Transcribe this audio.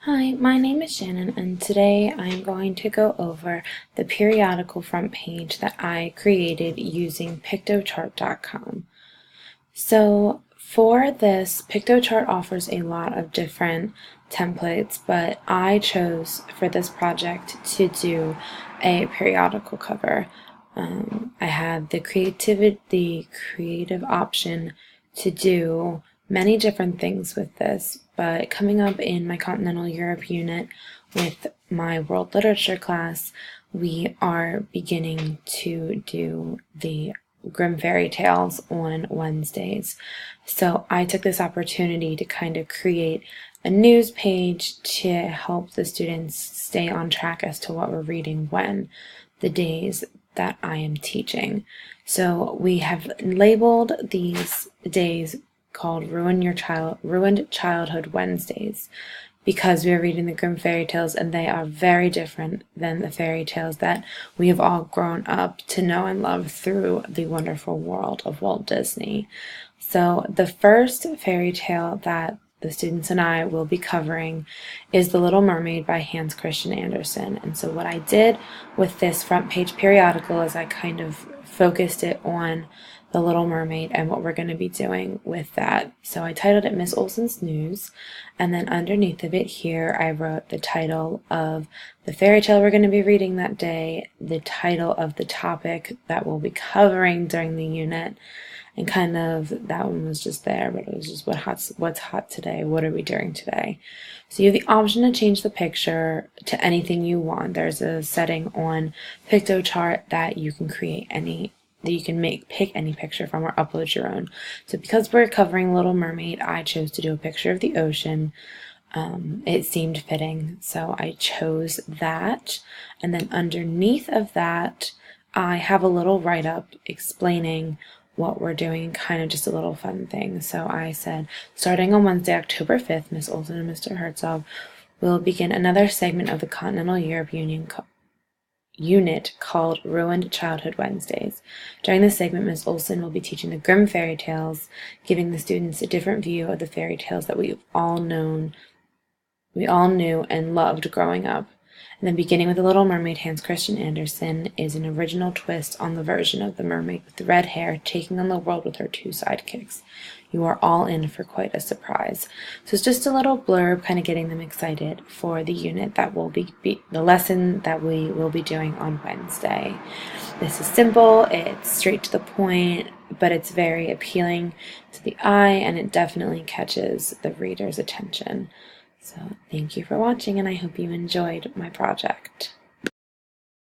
Hi, my name is Shannon, and today I'm going to go over the periodical front page that I created using Piktochart.com. So for this, Piktochart offers a lot of different templates, but I chose for this project to do a periodical cover. I had the creative option to do many different things with this, but coming up in my Continental Europe unit with my world literature class, we are beginning to do the Grimm fairy tales on Wednesdays. So I took this opportunity to kind of create a news page to help the students stay on track as to what we're reading when the days that I am teaching. So we have labeled these days called Ruined Childhood Wednesdays because we are reading the Grimm fairy tales, and they are very different than the fairy tales that we have all grown up to know and love through the wonderful world of Walt Disney. So the first fairy tale that the students and I will be covering is The Little Mermaid by Hans Christian Andersen. And so what I did with this front page periodical is I kind of focused it on The Little Mermaid and what we're going to be doing with that. So I titled it Miss Olsen's News, and then underneath of it here I wrote the title of the fairy tale we're going to be reading that day, the title of the topic that we'll be covering during the unit, and kind of that one was just there, but it was just what's hot today, what are we doing today. So you have the option to change the picture to anything you want. There's a setting on Piktochart that you can pick any picture from or upload your own. So because we're covering Little Mermaid, I chose to do a picture of the ocean. It seemed fitting, so I chose that. And then underneath of that, I have a little write-up explaining what we're doing, kind of just a little fun thing. So I said, starting on Wednesday, October 5th, Miss Olsen and Mr. Herzog will begin another segment of the Continental Europe unit called Ruined Childhood Wednesdays. During this segment, Miss Olsen will be teaching the Grimm fairy tales, giving the students a different view of the fairy tales that we all knew and loved growing up. And then beginning with The Little Mermaid, Hans Christian Andersen is an original twist on the version of the mermaid with red hair taking on the world with her two sidekicks. You are all in for quite a surprise. So it's just a little blurb kind of getting them excited for the unit that will be the lesson that we will be doing on Wednesday. This is simple, it's straight to the point, but it's very appealing to the eye, and it definitely catches the reader's attention. So thank you for watching, and I hope you enjoyed my project.